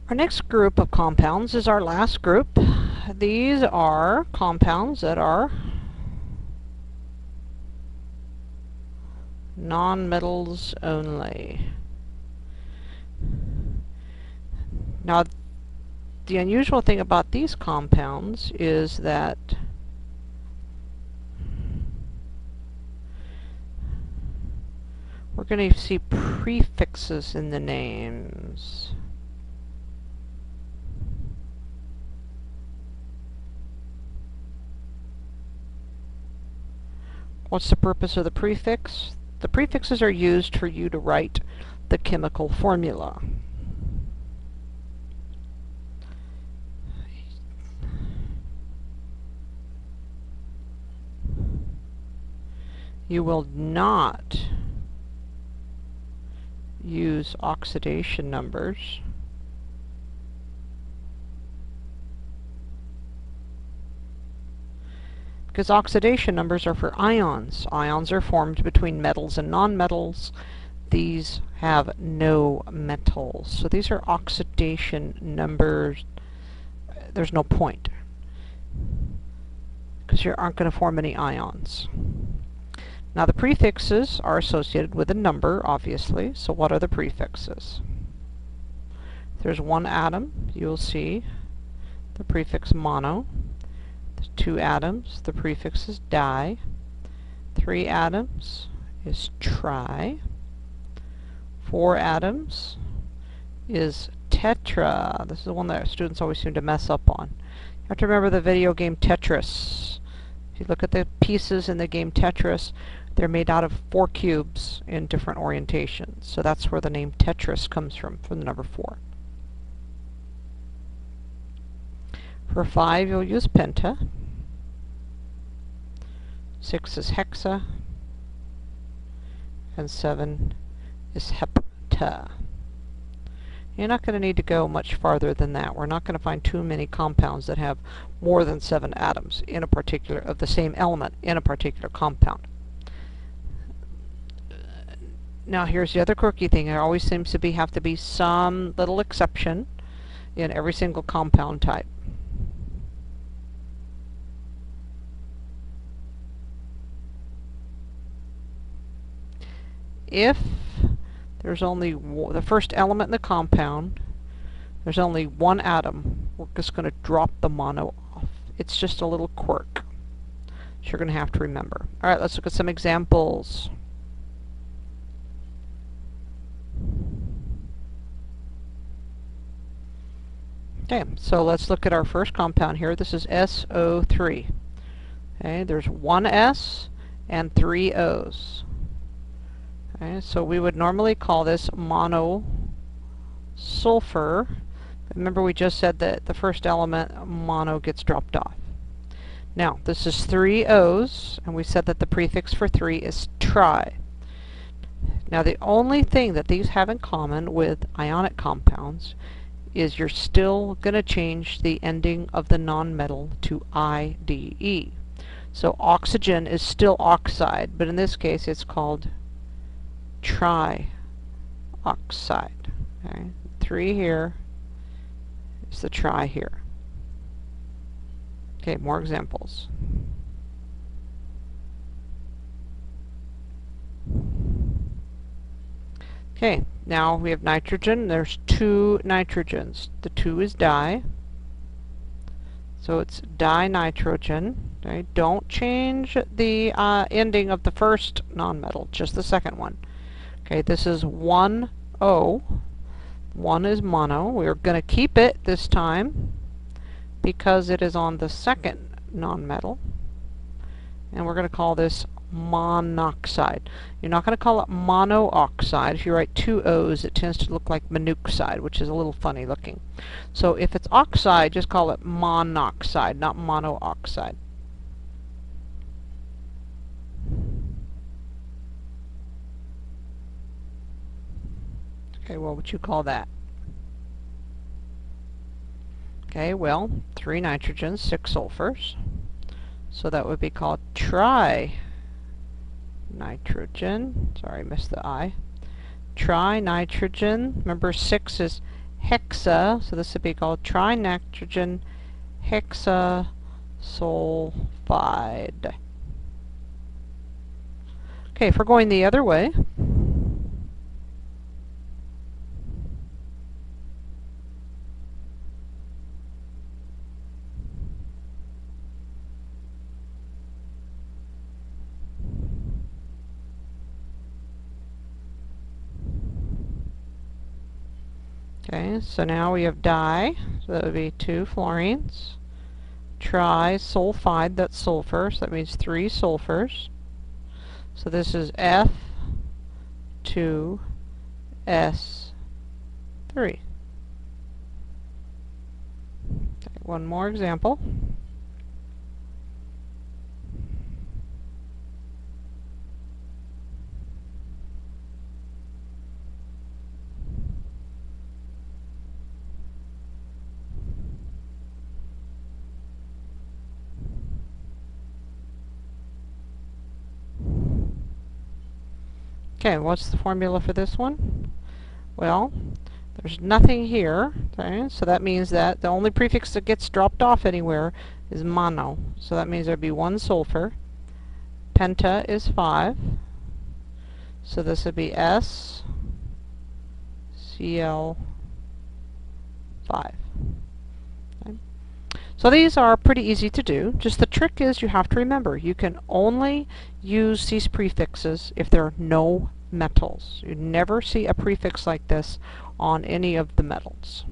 Our next group of compounds is our last group. These are compounds that are nonmetals only. Now, the unusual thing about these compounds is that we're going to see prefixes in the names. What's the purpose of the prefix? The prefixes are used for you to write the chemical formula. You will not use oxidation numbers. Because oxidation numbers are for ions. Ions are formed between metals and nonmetals. These have no metals. So these are oxidation numbers. There's no point, because you aren't going to form any ions. Now the prefixes are associated with a number, obviously. So what are the prefixes? If there's one atom, you'll see the prefix mono. There's 2 atoms, the prefix is di. 3 atoms is tri. 4 atoms is tetra. This is the one that students always seem to mess up on. You have to remember the video game Tetris. If you look at the pieces in the game Tetris, they're made out of 4 cubes in different orientations. So that's where the name Tetris comes from the number 4. For 5, you'll use penta. 6 is hexa. And 7 is hepta. You're not going to need to go much farther than that. We're not going to find too many compounds that have more than 7 atoms in a particular, of the same element in a particular compound. Now here's the other quirky thing. There always seems to have to be some little exception in every single compound type. If there's only the first element in the compound, there's only 1 atom, we're just going to drop the mono off. It's just a little quirk that you're going to have to remember. Alright, let's look at some examples. Okay, so let's look at our first compound here. This is SO3. Okay, there's 1 S and 3 O's. Okay, so we would normally call this monosulfur. Remember, we just said that the first element, mono, gets dropped off. Now, this is 3 O's, and we said that the prefix for 3 is tri. Now, the only thing that these have in common with ionic compounds is you're still going to change the ending of the nonmetal to IDE. So oxygen is still oxide, but in this case it's called trioxide. Okay? 3 here is the tri here. Okay, more examples. Okay, now we have nitrogen. There's 2 nitrogens. The 2 is di. So it's dinitrogen. Okay, don't change the ending of the first nonmetal, just the second one. Okay, this is 1O. 1 is mono. We're going to keep it this time because it is on the second nonmetal. And we're going to call this monoxide. You're not going to call it monooxide. If you write 2 O's, it tends to look like monoxide, which is a little funny looking. So if it's oxide, just call it monoxide, not monooxide. Okay, what would you call that? Okay, well, 3 nitrogens, 6 sulfurs. So that would be called trinitrogen. Sorry, missed the I. Trinitrogen. Remember, 6 is hexa, so this would be called trinitrogen hexasulfide. Okay, if we're going the other way, okay, so now we have di, so that would be 2 fluorines. Trisulfide, that's sulfur, so that means 3 sulfurs. So this is F2S3. Okay, one more example. Okay, what's the formula for this one? Well, there's nothing here, okay, so that means that the only prefix that gets dropped off anywhere is mono. So that means there'd be 1 sulfur. Penta is 5. So this would be SCl5. Okay. So these are pretty easy to do. Just the trick is you have to remember you can only use these prefixes if there are no metals. You never see a prefix like this on any of the metals.